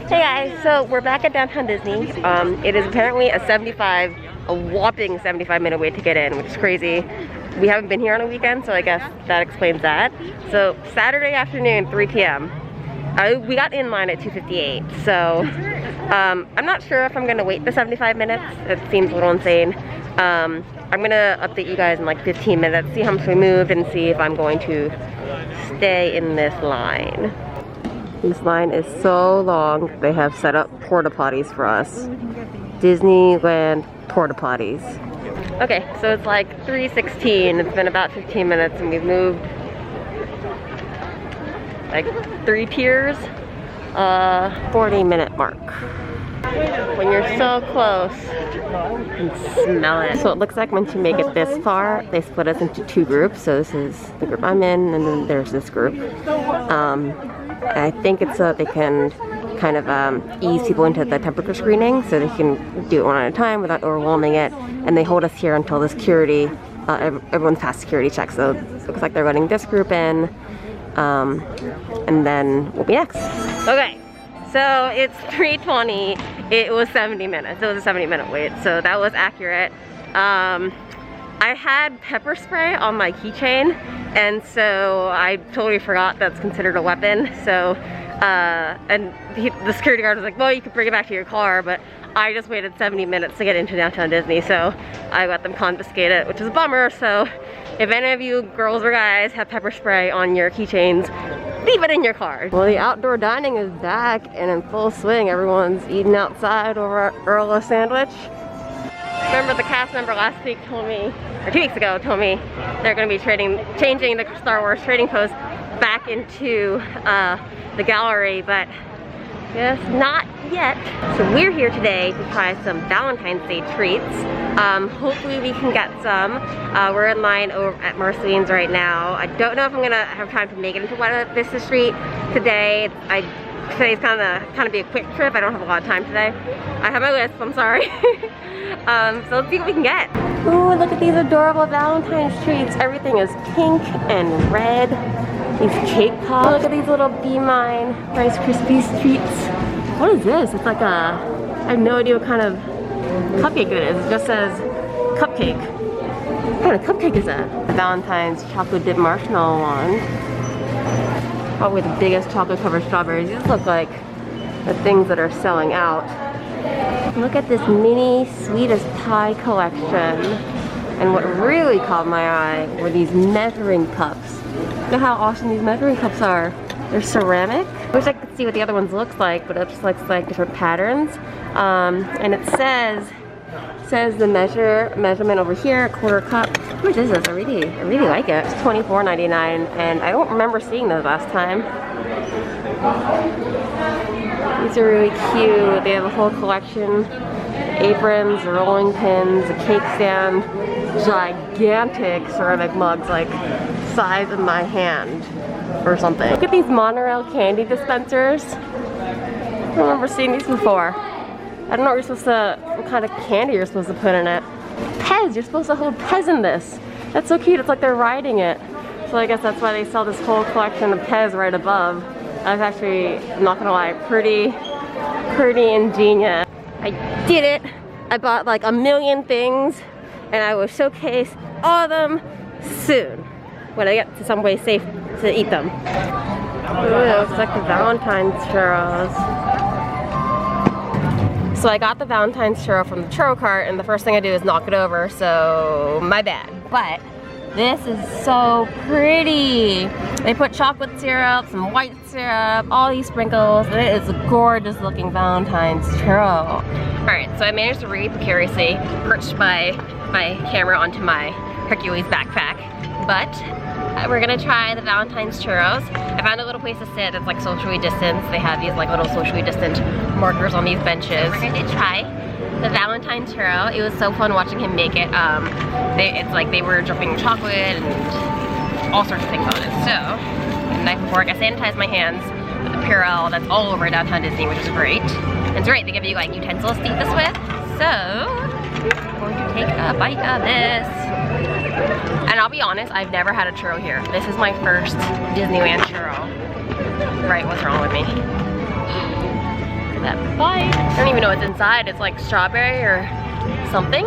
Hey guys, so we're back at downtown Disney. It is apparently a whopping 75-minute wait to get in, which is crazy. We haven't been here on a weekend, so I guess that explains that. So Saturday afternoon, 3 p.m. We got in line at 2:58, so I'm not sure if I'm gonna wait the 75 minutes. It seems a little insane. I'm gonna update you guys in like 15 minutes, see how much we moved, and see if I'm going to stay in this line. This line is so long, they have set up porta potties for us. Disneyland porta potties. Okay, so it's like 3:16. It's been about 15 minutes and we've moved like 3 tiers. 40-minute mark. When you're so close, you can smell it. So it looks like once you make it this far, they split us into 2 groups. So this is the group I'm in, and then there's this group. I think it's so that they can kind of ease people into the temperature screening, so they can do it one at a time without overwhelming it. And they hold us here until the security, everyone's past security checks. So it looks like they're letting this group in, and then we'll be next. Okay. So it's 3:20, it was 70 minutes, it was a 70-minute wait, so that was accurate. I had pepper spray on my keychain, and so I totally forgot that's considered a weapon, so, and the security guard was like, well, you could bring it back to your car, but I just waited 70 minutes to get into downtown Disney, so I let them confiscate it, which is a bummer. So if any of you girls or guys have pepper spray on your keychains, leave it in your car. Well, the outdoor dining is back and in full swing. Everyone's eating outside over at Earl sandwich. Remember the cast member last week told me, or 2 weeks ago, told me they're going to be changing the Star Wars trading post back into the gallery, but yes, not yet. So we're here today to try some Valentine's Day treats. Hopefully we can get some. We're in line over at Marceline's right now. I don't know if I'm gonna have time to make it into Buena Vista Street today. Today's kind of be a quick trip. I don't have a lot of time today. I have my list, I'm sorry. So let's see what we can get. Ooh, look at these adorable Valentine's treats. Everything is pink and red. These cake pops. Look at these little Be Mine Rice Krispies treats. What is this? It's like I have no idea what kind of cupcake it is. It just says cupcake. What kind of cupcake is that? The Valentine's chocolate dip marshmallow one. Probably the biggest chocolate covered strawberries. These look like the things that are selling out. Look at this mini sweetest pie collection. And what really caught my eye were these measuring cups. Look at how awesome these measuring cups are. They're ceramic. I wish I could see what the other ones looks like, but it just looks like different patterns. And it says the measurement over here, a quarter cup. How much is this? I really like it. It's $24.99, and I don't remember seeing those last time. These are really cute. They have a whole collection. Aprons, rolling pins, a cake stand, gigantic ceramic mugs, like size of my hand or something. Look at these monorail candy dispensers. I don't remember seeing these before. I don't know what kind of candy you're supposed to put in it. Pez, you're supposed to hold Pez in this. That's so cute, it's like they're riding it. So I guess that's why they sell this whole collection of Pez right above. That's actually, I'm not gonna lie, pretty ingenious. I did it. I bought like a million things and I will showcase all of them soon when I get to some way safe to eat them. Ooh, it looks like the Valentine's churros. So I got the Valentine's churro from the churro cart, and the first thing I do is knock it over, so my bad. But this is so pretty. They put chocolate syrup, some white syrup, all these sprinkles, and it is a gorgeous looking Valentine's churro. Alright, so I managed to really precariously perch my camera onto my Hercules backpack, but we're gonna try the Valentine's churros. I found a little place to sit that's like socially distanced. They have these like little socially distant markers on these benches. We're gonna try the Valentine's churro. It was so fun watching him make it. It's like they were dripping chocolate and all sorts of things on it. So, the night before, I sanitized my hands with the Purell that's all over downtown Disney, which is great. And it's great, they give you like utensils to eat this with. So, I'm going to take a bite of this. And I'll be honest, I've never had a churro here. This is my first Disneyland churro. Right, what's wrong with me? at that bite. I don't even know what's inside. It's like strawberry or something.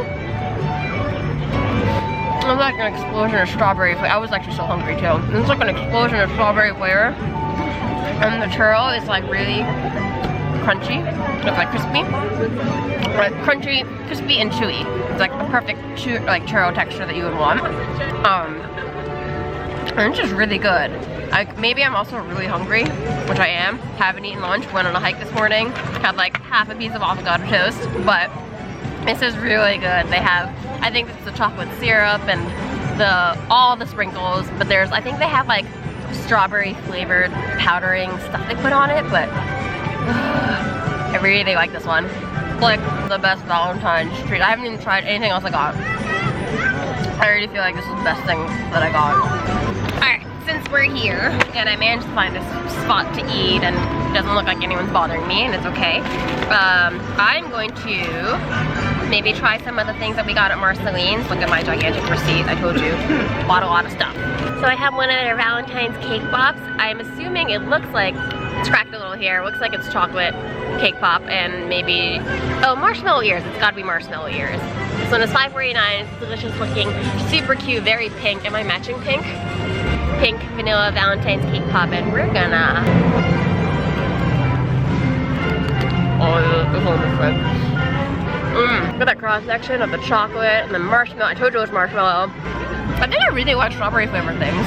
It's like an explosion of strawberry flavor. I was actually so hungry too. It's like an explosion of strawberry flavor. And the churro is like really crunchy. It's like crispy. Like crunchy, crispy, and chewy. It's like the perfect churro texture that you would want. And it's just really good. Maybe I'm also really hungry, which I am. Haven't eaten lunch, went on a hike this morning. Had like half a piece of avocado toast, but this is really good. They have, I think it's the chocolate syrup and all the sprinkles, but I think they have like strawberry flavored powdering stuff they put on it, but I really like this one. It's like the best Valentine's treat. I haven't even tried anything else I got. I already feel like this is the best thing that I got. Alright, since we're here and I managed to find a spot to eat and it doesn't look like anyone's bothering me and it's okay, I'm going to maybe try some of the things that we got at Marceline's. Look at my gigantic receipt, I told you. Bought a lot of stuff. So I have one of their Valentine's cake pops. I'm assuming it looks like, it's cracked a little here, looks like it's chocolate cake pop and maybe, oh, marshmallow ears. It's gotta be marshmallow ears. This one is $5.49. It's delicious looking, super cute, very pink. Am I matching pink? Pink vanilla Valentine's cake pop, and we're gonna. Oh, this one is good. Look at that cross section of the chocolate and the marshmallow. I told you it was marshmallow. I think I really like strawberry flavored things.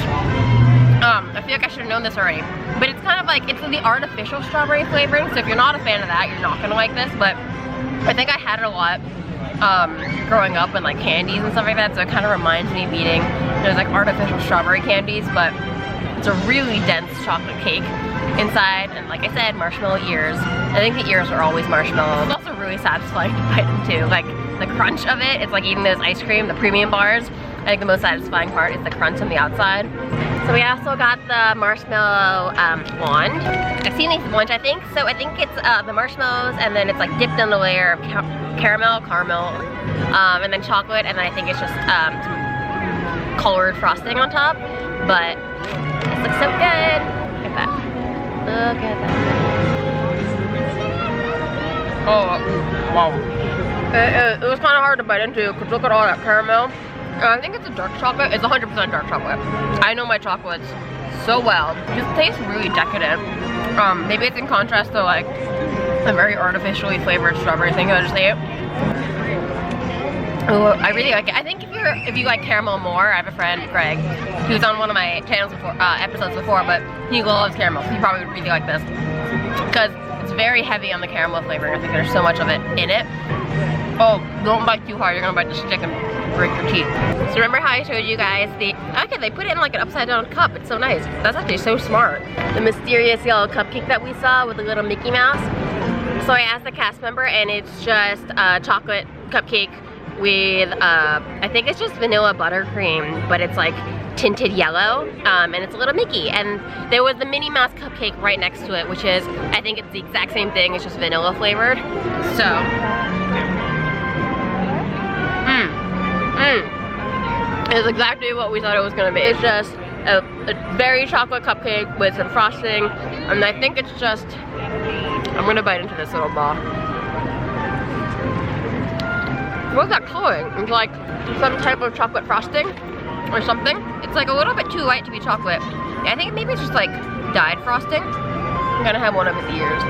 I feel like I should have known this already, but it's kind of like, it's the artificial strawberry flavoring, so if you're not a fan of that, you're not gonna like this, but I think I had it a lot growing up in like candies and stuff like that, so it kind of reminds me of eating those like artificial strawberry candies, but it's a really dense chocolate cake inside, and like I said, marshmallow ears. I think the ears are always marshmallow. It's also really satisfying to bite into, like the crunch of it. It's like eating those ice cream, the premium bars. I think the most satisfying part is the crunch on the outside. So we also got the marshmallow wand. I've seen these a bunch, I think. So I think it's the marshmallows, and then it's like dipped in a layer of caramel, and then chocolate, and then I think it's just some colored frosting on top. But this looks so good. Look at that. Look at that. Oh, wow. It was kind of hard to bite into because look at all that caramel. I think it's a dark chocolate. It's 100% dark chocolate. I know my chocolates so well. It just tastes really decadent. Maybe it's in contrast to like a very artificially flavored strawberry thing I just ate. Oh, I really like it. I think if you like caramel more, I have a friend, Greg, who's on one of my channels before, episodes before, but he loves caramel, so he probably would really like this. Because it's very heavy on the caramel flavoring. I think there's so much of it in it. Oh, don't bite too hard, you're gonna bite the stick and break your teeth. So remember how I showed you guys okay, they put it in like an upside down cup. It's so nice. That's actually so smart. The mysterious yellow cupcake that we saw with the little Mickey Mouse. So I asked the cast member, and it's just a chocolate cupcake with, I think it's just vanilla buttercream, but it's like tinted yellow, and it's a little Mickey. And there was the Minnie Mouse cupcake right next to it, which is, I think it's the exact same thing, it's just vanilla flavored. So, it's exactly what we thought it was gonna be. It's just a very chocolate cupcake with some frosting, and I think it's just, I'm gonna bite into this little ball. What's that coloring? It's like some type of chocolate frosting or something. It's like a little bit too light to be chocolate. I think maybe it's just like dyed frosting. I'm gonna have one of his ears.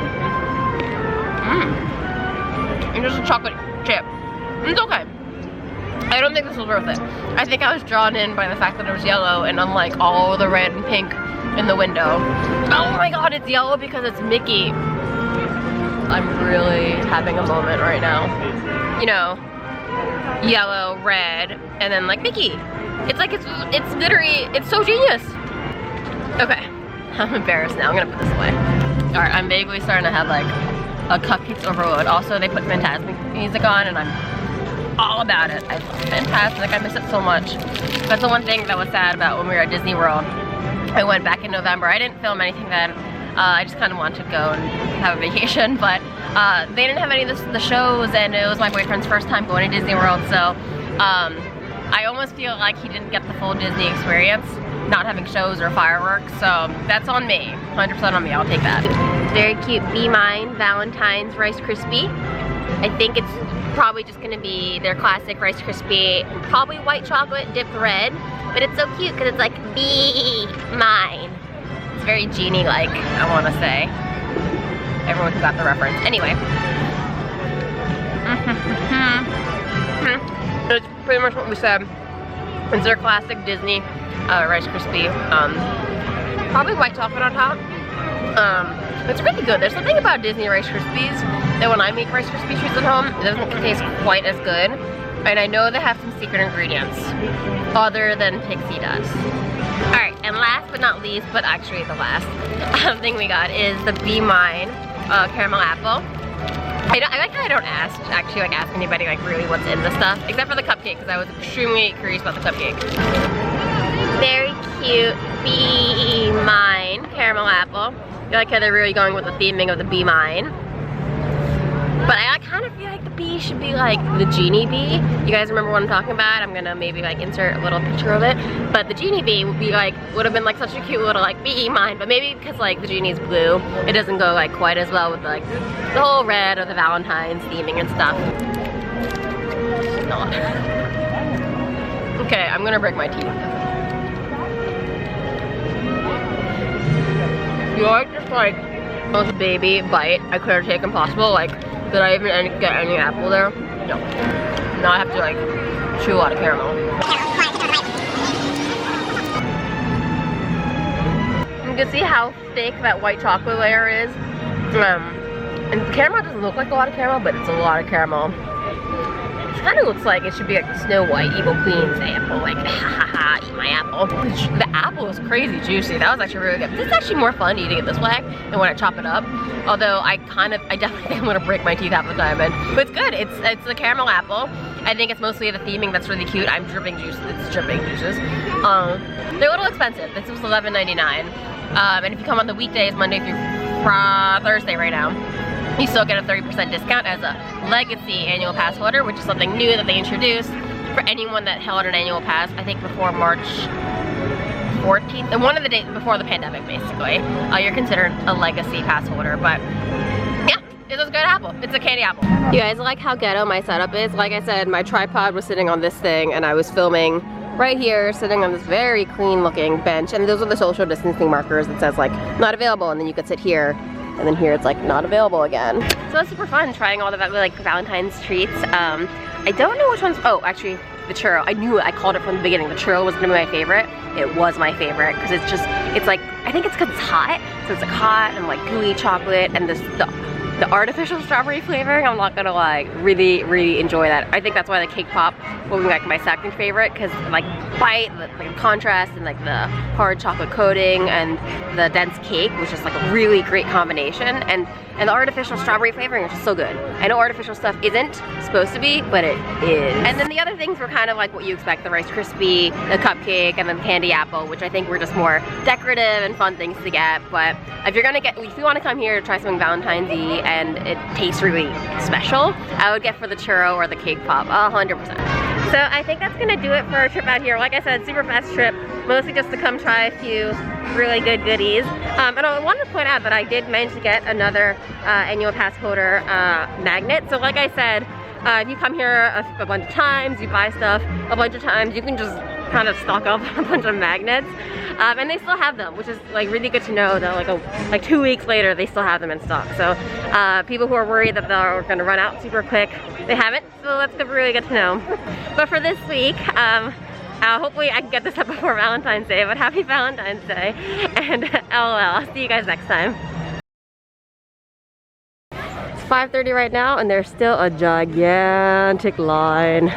And just a chocolate chip. It's okay. I don't think this was worth it. I think I was drawn in by the fact that it was yellow, and unlike all the red and pink in the window. Oh my god, it's yellow because it's Mickey. I'm really having a moment right now. You know, yellow, red, and then like Mickey. It's like, it's literally, it's so genius. Okay, I'm embarrassed now. I'm gonna put this away. All right, I'm vaguely starting to have like a cupcakes overload. Also, they put Fantasmic music on, and I'm all about it. I love Fantasmic. I miss it so much. That's the one thing that was sad about when we were at Disney World. I went back in November. I didn't film anything then. I just kind of wanted to go and have a vacation, but they didn't have any of the shows, and it was my boyfriend's first time going to Disney World, so I almost feel like he didn't get the full Disney experience. not having shows or fireworks, so that's on me. 100% on me, I'll take that. Very cute Be Mine Valentine's Rice Krispie. I think it's probably just gonna be their classic Rice Krispie, probably white chocolate dipped red, but it's so cute because it's like, be mine. It's very genie-like, I wanna say. Everyone who got the reference. Anyway. It's pretty much what we said. It's their classic Disney Rice Krispie. Probably white chocolate on top. It's really good. There's something about Disney Rice Krispies that when I make Rice Krispie treats at home, it doesn't taste quite as good. And I know they have some secret ingredients other than pixie dust. Alright, and last but not least, but actually the last thing we got is the Be Mine caramel apple. I like how I don't ask anybody like really what's in the stuff, except for the cupcake, because I was extremely curious about the cupcake. Very cute Be Mine caramel apple. I like how they're really going with the theming of the Be Mine. But I kind of feel like the bee should be like the genie bee. You guys remember what I'm talking about? I'm gonna maybe like insert a little picture of it. But the genie bee would be like, would have been like such a cute little like Be Mine. But maybe because like the genie's blue, it doesn't go like quite as well with like the whole red of the Valentine's theming and stuff. Okay, I'm gonna break my teeth. You like just like most baby bite I could have taken possible. Like, did I even get any apple there? No. Now I have to like chew a lot of caramel. You can see how thick that white chocolate layer is. And the caramel doesn't look like a lot of caramel, but it's a lot of caramel. It kind of looks like it should be like Snow White, Evil Queen's apple. Like, ha ha, eat my apple. The apple was crazy juicy. That was actually really good. This is actually more fun eating it this way than when I chop it up. Although I definitely think I'm gonna break my teeth half the time. But it's good. It's the caramel apple. I think it's mostly the theming that's really cute. I'm dripping juice. It's dripping juices. They're a little expensive. This was $11.99. And if you come on the weekdays, Monday through Thursday right now, you still get a 30% discount as a legacy annual pass holder, which is something new that they introduced for anyone that held an annual pass, I think before March 14th, and one of the days before the pandemic, basically. You're considered a legacy pass holder, but yeah, it was a good apple. It's a candy apple. You guys like how ghetto my setup is? Like I said, my tripod was sitting on this thing, and I was filming right here, sitting on this very clean looking bench, and those are the social distancing markers that says like, not available, and then you could sit here. And then here it's like not available again. So that's super fun trying all the like Valentine's treats. I don't know which ones. Oh, actually the churro. I knew it. I called it from the beginning. The churro was gonna be my favorite. It was my favorite because it's like, I think it's because it's hot. So it's like hot and like gooey chocolate and the artificial strawberry flavoring. I'm not gonna lie, really, really enjoy that. I think that's why the cake pop will be like my second favorite, because like bite, the contrast, and like the hard chocolate coating and the dense cake, which is like a really great combination. And the artificial strawberry flavoring is just so good. I know artificial stuff isn't supposed to be, but it is. And then the other things were kind of like what you expect: the Rice Krispie, the cupcake, and then the candy apple, which I think were just more decorative and fun things to get. But if you want to come here to try something Valentine's-y and it tastes really special, I would get for the churro or the cake pop, 100%. So I think that's gonna do it for our trip out here. Like I said, super fast trip, mostly just to come try a few really good goodies. And I wanted to point out that I did manage to get another annual pass holder magnet. So like I said, if you come here a bunch of times, you buy stuff a bunch of times, you can just kind of stock up a bunch of magnets. And they still have them, which is like really good to know that like 2 weeks later they still have them in stock. So people who are worried that they're gonna run out super quick, they haven't, so that's really good to know. But for this week, hopefully I can get this up before Valentine's Day, but happy Valentine's Day, and LOL, I'll see you guys next time. It's 5:30 right now, and there's still a gigantic line.